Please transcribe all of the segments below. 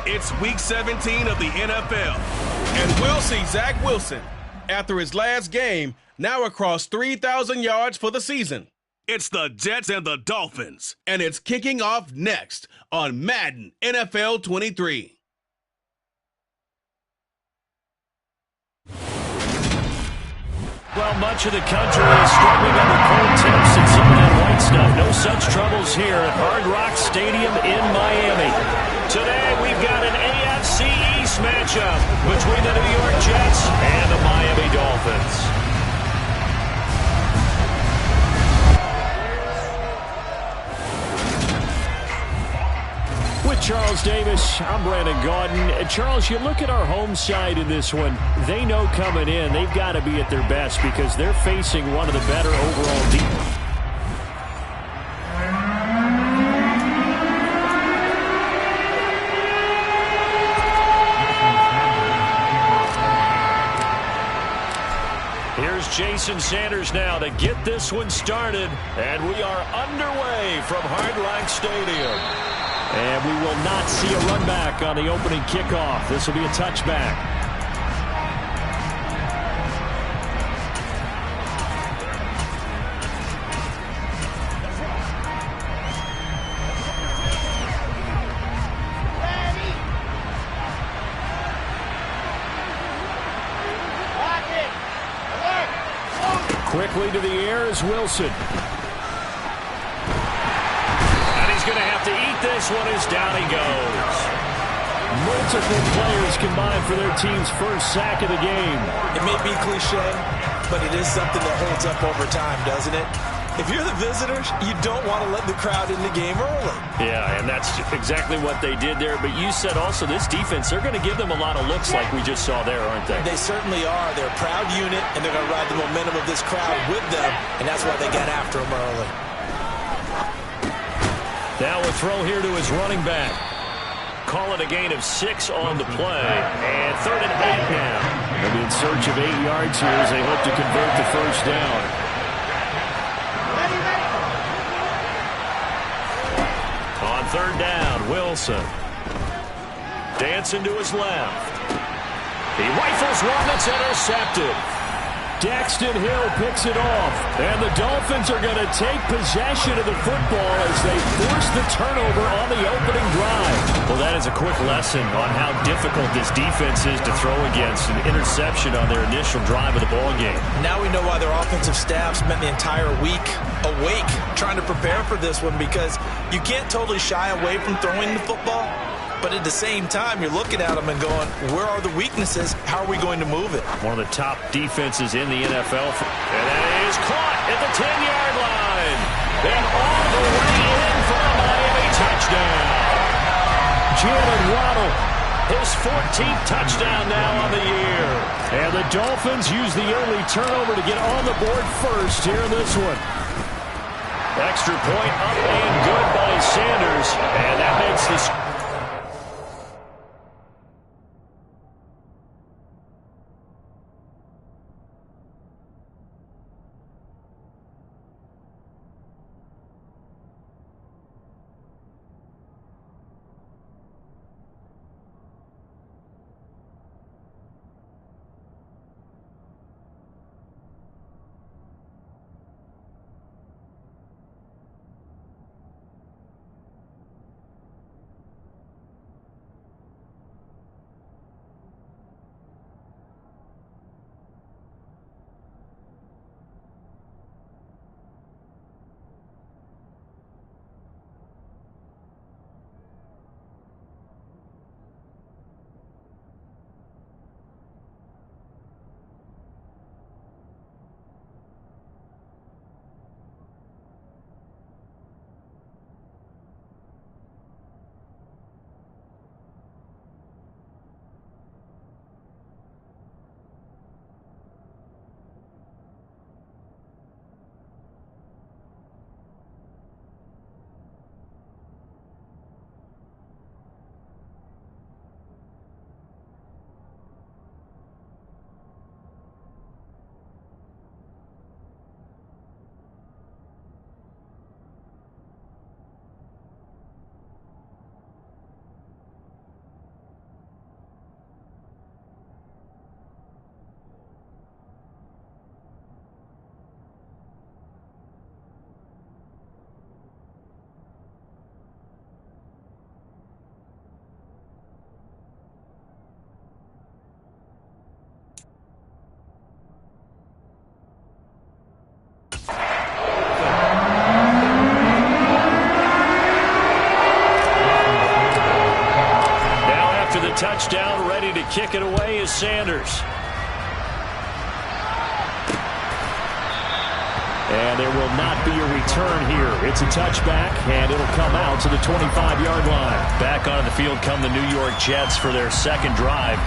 It's Week 17 of the NFL, and we'll see Zach Wilson, after his last game, now across 3,000 yards for the season. It's the Jets and the Dolphins, and it's kicking off next on Madden NFL 23. Well, much of the country is struggling under cold temps and some of that white stuff. No such troubles here at Hard Rock Stadium in Miami. Today, we've got an AFC East matchup between the New York Jets and the Miami Dolphins. With Charles Davis, I'm Brandon Gaudin. Charles, you look at our home side in this one. They know coming in they've got to be at their best because they're facing one of the better overall defenses. Here's Jason Sanders now to get this one started. And we are underway from Hard Rock Stadium. And we will not see a run back on the opening kickoff. This will be a touchback. Quickly to the air is Wilson. Going to have to eat this one as down he goes. Multiple players combined for their team's first sack of the game. It may be cliche, but it is something that holds up over time, doesn't it? If you're the visitors, you don't want to let the crowd in the game early. Yeah, and that's exactly what they did there. But you said also this defense, they're going to give them a lot of looks like we just saw there, aren't they? They certainly are. They're a proud unit, and they're going to ride the momentum of this crowd with them, and that's why they got after them early. Now a throw here to his running back. Call it a gain of 6 on the play. And 3rd and 8 now. They'll be in search of 8 yards here as they hope to convert the first down. On 3rd down, Wilson. Dancing to his left. He rifles one that's intercepted. Daxton Hill picks it off, and the Dolphins are going to take possession of the football as they force the turnover on the opening drive. Well, that is a quick lesson on how difficult this defense is to throw against an interception on their initial drive of the ballgame. Now we know why their offensive staff spent the entire week awake trying to prepare for this one, because you can't totally shy away from throwing the football. But at the same time, you're looking at them and going, where are the weaknesses? How are we going to move it? One of the top defenses in the NFL. And that is caught at the 10-yard line. And all the way in for a Miami touchdown. Jalen Waddle, his 14th touchdown now on the year. And the Dolphins use the early turnover to get on the board first here in this one. Extra point up and good by Sanders. And that makes this... touchdown, ready to kick it away is Sanders. And there will not be a return here. It's a touchback, and it'll come out to the 25-yard line. Back onto the field come the New York Jets for their second drive.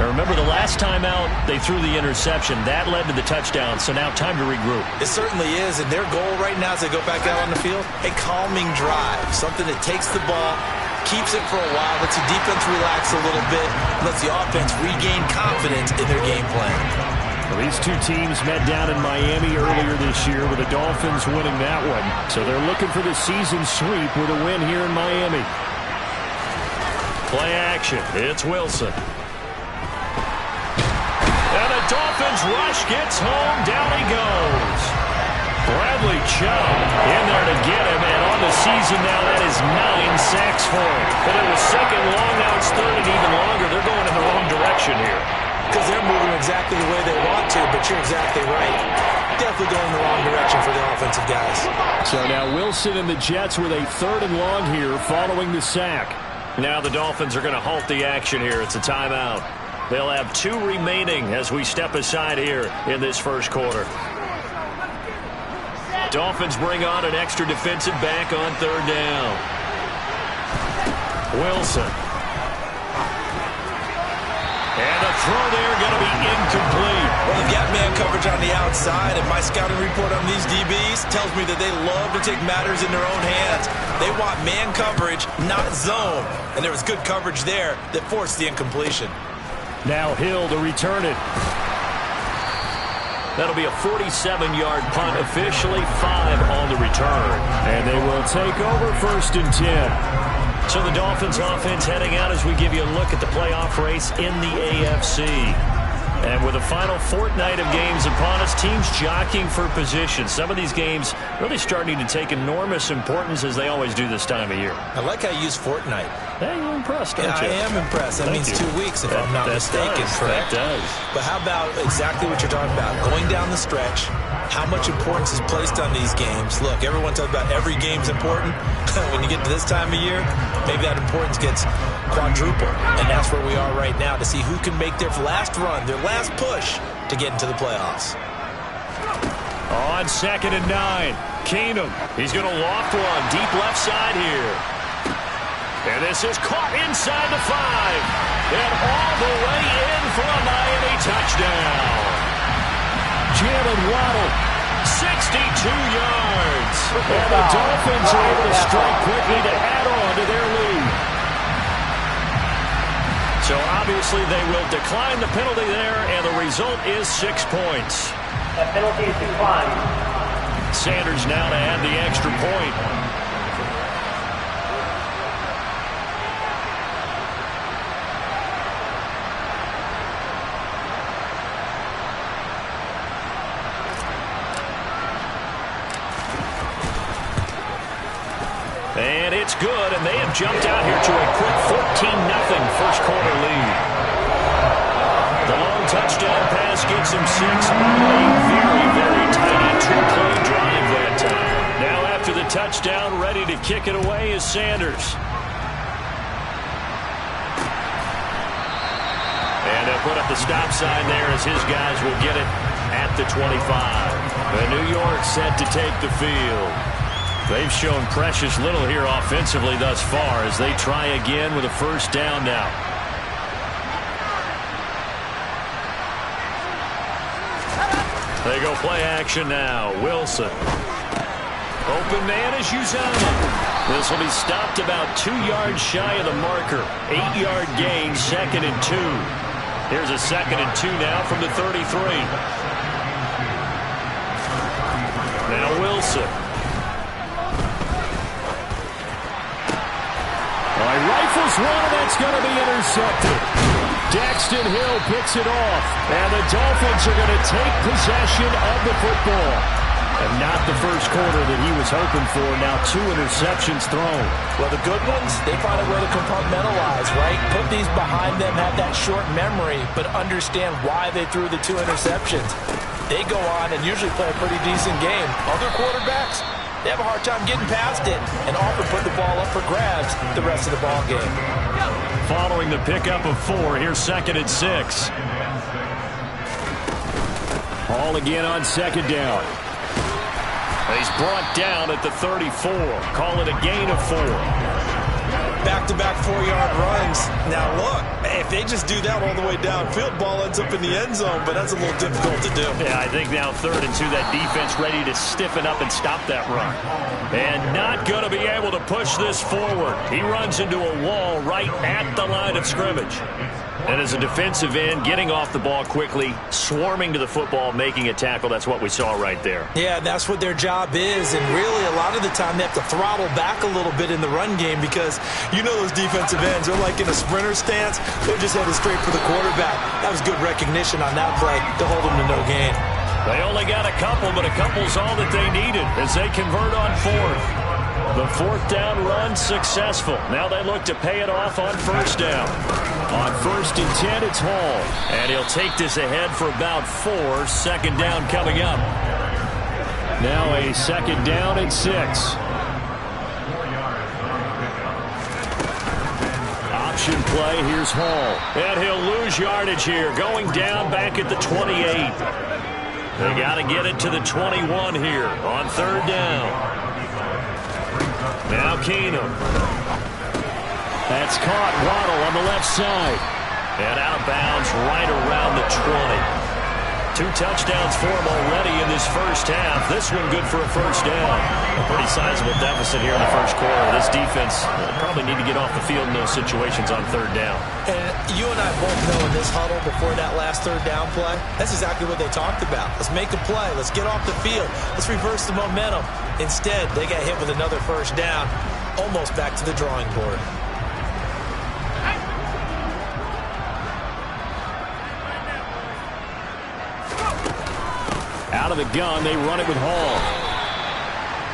Now remember, the last time out, they threw the interception. That led to the touchdown, so now time to regroup. It certainly is, and their goal right now as they go back out on the field, a calming drive, something that takes the ball, keeps it for a while, lets the defense relax a little bit, lets the offense regain confidence in their game plan. Well, these two teams met down in Miami earlier this year with the Dolphins winning that one. So they're looking for the season sweep with a win here in Miami. Play action. It's Wilson. And the Dolphins rush gets home. Down he goes. Bradley Chubb in there to get him. And on the season now, that is 9 sacks for him. But it was second long, now it's third and even longer. They're going in the wrong direction here. Because they're moving exactly the way they want to, but you're exactly right. Definitely going in the wrong direction for the offensive guys. So now Wilson and the Jets with a third and long here following the sack. Now the Dolphins are going to halt the action here. It's a timeout. They'll have 2 remaining as we step aside here in this first quarter. Dolphins bring on an extra defensive back on third down. Wilson. And the throw there going to be incomplete. Well, they've got man coverage on the outside, and my scouting report on these DBs tells me that they love to take matters in their own hands. They want man coverage, not zone. And there was good coverage there that forced the incompletion. Now Hill to return it. That'll be a 47-yard punt, officially 5 on the return. And they will take over 1st and 10. So the Dolphins offense heading out as we give you a look at the playoff race in the AFC. And with the final fortnight of games upon us, teams jockeying for position. Some of these games really starting to take enormous importance as they always do this time of year. I like how you use fortnight. Hey, you're impressed, aren't you? I am impressed. That means 2 weeks, if I'm not mistaken, correct? That does. But how about exactly what you're talking about? Going down the stretch, how much importance is placed on these games. Look, everyone talks about every game's important. When you get to this time of year, maybe that importance gets quadrupled. And that's where we are right now to see who can make their last run, their last push to get into the playoffs. On 2nd and 9, Keenum. He's going to loft one deep left side here. And this is caught inside the 5. And all the way in for a Miami touchdown. Jalen Waddle, 62 yards. And the Dolphins are able to strike quickly to add on to their lead. So obviously they will decline the penalty there, and the result is 6 points. That penalty is declined. Sanders now to add the extra point. And it's good, and they have jumped out here to a quick 14-0 first quarter lead. The long touchdown pass gets him 6. A very, very tiny 2-play drive that time. Now after the touchdown, ready to kick it away is Sanders. And they'll put up the stop sign there as his guys will get it at the 25. And New York set to take the field. They've shown precious little here offensively thus far as they try again with a first down now. They go play action now. Wilson. Open man is Uzomah. This will be stopped about 2 yards shy of the marker. 8-yard gain, 2nd and 2. Here's a 2nd and 2 now from the 33. Now Wilson. Rifles one, and that's going to be intercepted. Daxton Hill picks it off, and the Dolphins are going to take possession of the football. And not the first quarter that he was hoping for. Now 2 interceptions thrown. Well, the good ones, they find a way to compartmentalize, right? Put these behind them, have that short memory, but understand why they threw the 2 interceptions. They go on and usually play a pretty decent game. Other quarterbacks, they have a hard time getting past it and often put the ball up for grabs the rest of the ball game. following the pickup of 4. Here's 2nd and 6. Hall again on 2nd down. He's brought down at the 34. Call it a gain of 4. Back-to-back 4-yard runs. Now, look, if they just do that all the way downfield, ball ends up in the end zone, but that's a little difficult to do. Yeah, I think now 3rd and 2, that defense ready to stiffen up and stop that run. And not going to be able to push this forward. He runs into a wall right at the line of scrimmage. And as a defensive end, getting off the ball quickly, swarming to the football, making a tackle, that's what we saw right there. Yeah, that's what their job is. And really, a lot of the time, they have to throttle back a little bit in the run game because you know those defensive ends, they're like in a sprinter stance. They're just headed straight for the quarterback. That was good recognition on that play to hold them to no gain. They only got a couple, but a couple's all that they needed as they convert on 4th. The 4th down run successful. Now they look to pay it off on 1st down. On 1st and 10, it's Hall. And he'll take this ahead for about 4. 2nd down coming up. Now a 2nd down and 6. Option play, here's Hall. And he'll lose yardage here, going down back at the 28. They got to get it to the 21 here on 3rd down. Now Keenum. That's caught. Waddle on the left side. And out of bounds right around the 20. 2 touchdowns for him already in this first half. This one good for a 1st down. A pretty sizable deficit here in the 1st quarter. This defense probably need to get off the field in those situations on 3rd down. And you and I both know in this huddle before that last 3rd down play, that's exactly what they talked about. Let's make a play. Let's get off the field. Let's reverse the momentum. Instead, they got hit with another 1st down, almost back to the drawing board. Out of the gun, they run it with Hall.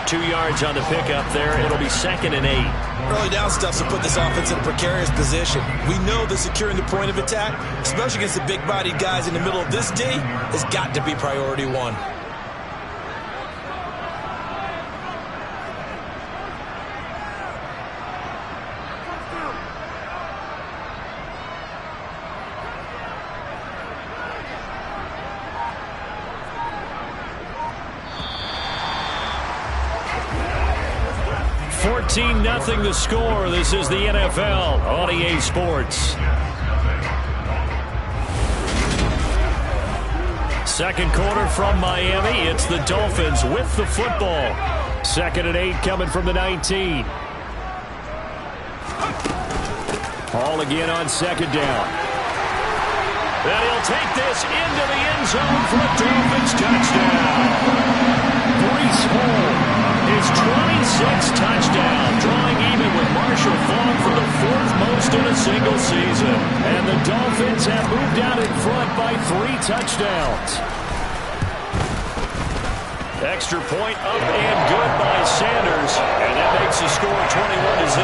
2 yards on the pickup there. It'll be 2nd and 8. Early down stuff to put this offense in a precarious position. We know that securing the point of attack, especially against the big-bodied guys in the middle of this D, has got to be priority 1. Nothing the score. This is the NFL on EA Sports. 2nd quarter from Miami. It's the Dolphins with the football. 2nd and 8 coming from the 19. Hall again on 2nd down. And he'll take this into the end zone for a Dolphins touchdown. Breece Hall. His 26th touchdown, drawing even with Marshall Faulk for the 4th most in a single season. And the Dolphins have moved out in front by 3 touchdowns. Extra point up and good by Sanders. And that makes the score 21-0.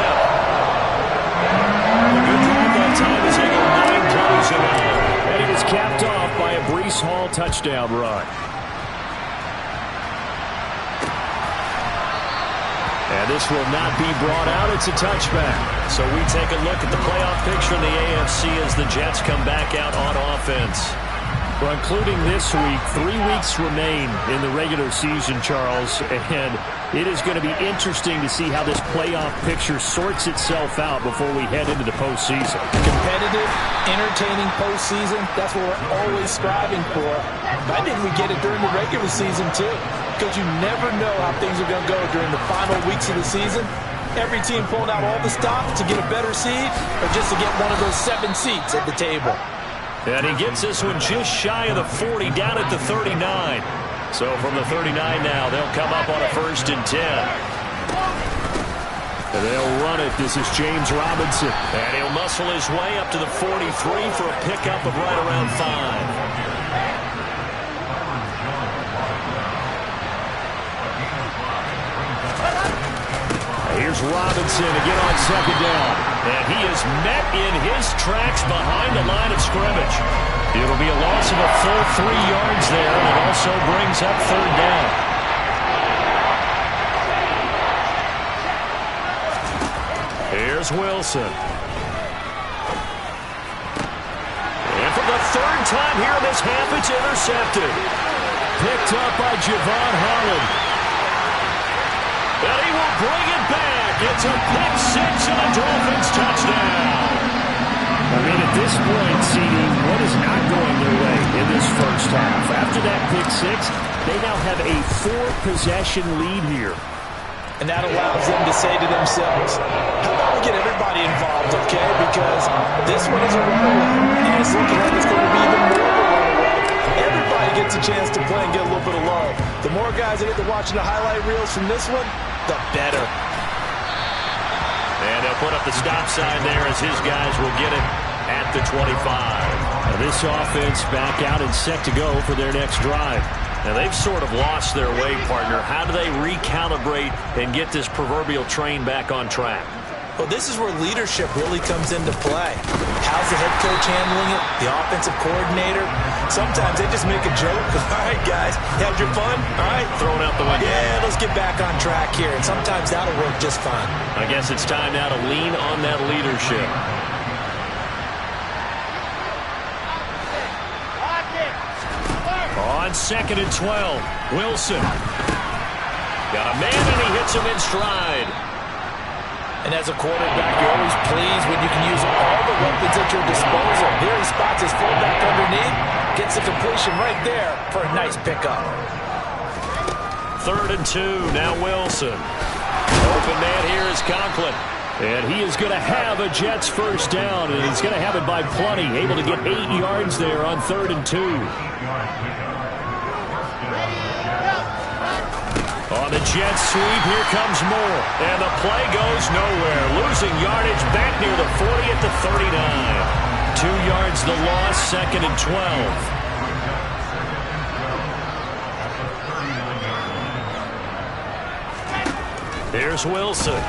A good drive that time as they go 9 plays in all. And he was capped off by a Breece Hall touchdown run. And this will not be brought out. It's a touchback. So we take a look at the playoff picture in the AFC as the Jets come back out on offense. Well, including this week, 3 weeks remain in the regular season, Charles, and it is going to be interesting to see how this playoff picture sorts itself out before we head into the postseason. Competitive, entertaining postseason, that's what we're always striving for. But I think we get it during the regular season, too, because you never know how things are going to go during the final weeks of the season. Every team pulling out all the stops to get a better seed or just to get one of those 7 seats at the table. And he gets this one just shy of the 40, down at the 39. So from the 39 now, they'll come up on a 1st and 10. And they'll run it. This is James Robinson. And he'll muscle his way up to the 43 for a pickup of right around 5. Here's Robinson again on 2nd down. And he is met in his tracks behind the line of scrimmage. It'll be a loss of a full 3 yards there, and it also brings up 3rd down. Here's Wilson. for the third time here in this half. It's intercepted. Picked up by Javon Holland. And he will bring it back. It's a pick six and a Dolphins touchdown. I mean, at this point, CD, what is not going their way in this first half? After that pick six, they now have a 4-possession lead here. And that allows them to say to themselves, how about we get everybody involved, okay? Because this one is a runaway, and it's looking like it's going to be even more of a runaway. Everybody gets a chance to play and get a little bit of love. The more guys that get to watching the highlight reels from this one, the better. And they'll put up the stop sign there as his guys will get it at the 25. Now this offense back out and set to go for their next drive. Now they've sort of lost their way, partner. How do they recalibrate and get this proverbial train back on track? Well, this is where leadership really comes into play. How's the head coach handling it? The offensive coordinator? Sometimes they just make a joke. All right, guys, had your fun? All right. Throwing out the window. Yeah, let's get back on track here. And sometimes that'll work just fine. I guess it's time now to lean on that leadership. On 2nd and 12, Wilson. Got a man and he hits him in stride. And as a quarterback, you're always pleased when you can use all the weapons at your disposal. Here he spots his fullback underneath, gets the completion right there for a nice pickup. 3rd and 2, now Wilson. Open man here is Conklin. And he is going to have a Jets first down, and he's going to have it by plenty, able to get 8 yards there on 3rd and 2. On the Jets sweep, here comes Moore. And the play goes nowhere. Losing yardage back near the 40 at the 39. 2 yards the loss, 2nd and 12. Here's Wilson.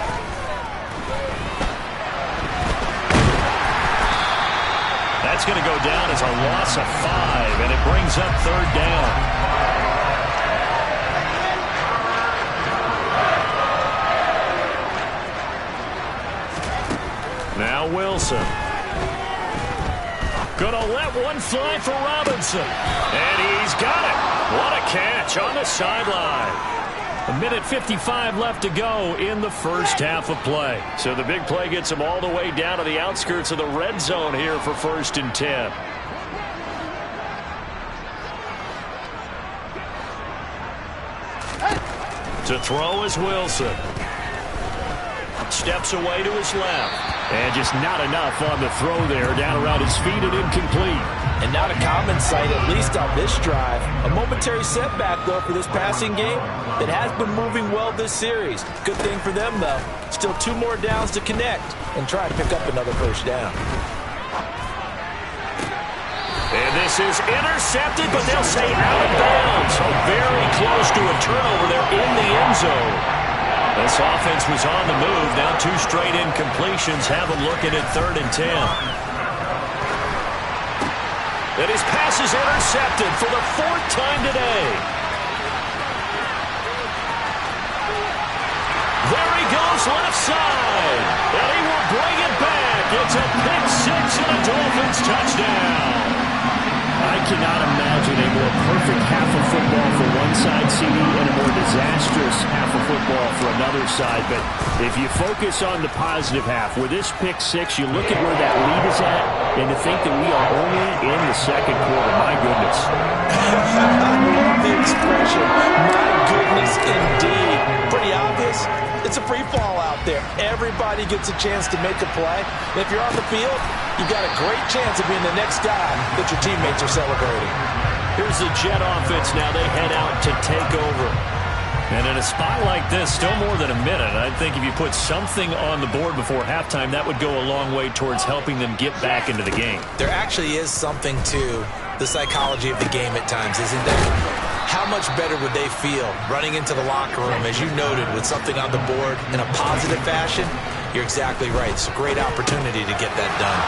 That's going to go down as a loss of 5, and it brings up 3rd down. Now Wilson. Gonna let one fly for Robinson. And he's got it. What a catch on the sideline. 1:55 left to go in the first half of play. So the big play gets him all the way down to the outskirts of the red zone here for 1st and 10. To throw is Wilson. Steps away to his left. And just not enough on the throw there. Down around his feet and incomplete. And not a common sight, at least on this drive. A momentary setback, though, for this passing game that has been moving well this series. Good thing for them, though. Still 2 more downs to connect and try and pick up another first down. And this is intercepted, but they'll say out of bounds. So very close to a turnover there in the end zone. This offense was on the move. Now 2 straight incompletions have them looking at 3rd and 10. And his pass is intercepted for the 4th time today. There he goes left side. And he will bring it back. It's a pick 6 and a Dolphins touchdown. I cannot imagine a more perfect half of football for one side, CD, and a more disastrous half of football for another side. But if you focus on the positive half, with this pick 6, you look at where that lead is at, and to think that we are only in the 2nd quarter, my goodness. I love the expression, my goodness indeed. Pretty obvious. It's a free fall out there. Everybody gets a chance to make a play. And if you're on the field, you've got a great chance of being the next guy that your teammates are celebrating. Here's the Jet offense now. They head out to take over. And in a spot like this, still more than a minute, I think if you put something on the board before halftime, that would go a long way towards helping them get back into the game. There actually is something to the psychology of the game at times, isn't there? How much better would they feel running into the locker room, as you noted, with something on the board in a positive fashion? You're exactly right. It's a great opportunity to get that done.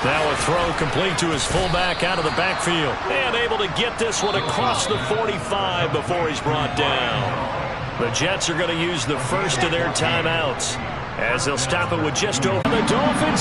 Now a throw complete to his fullback out of the backfield. And able to get this one across the 45 before he's brought down. The Jets are going to use the first of their timeouts as they'll stop it with just over. The Dolphins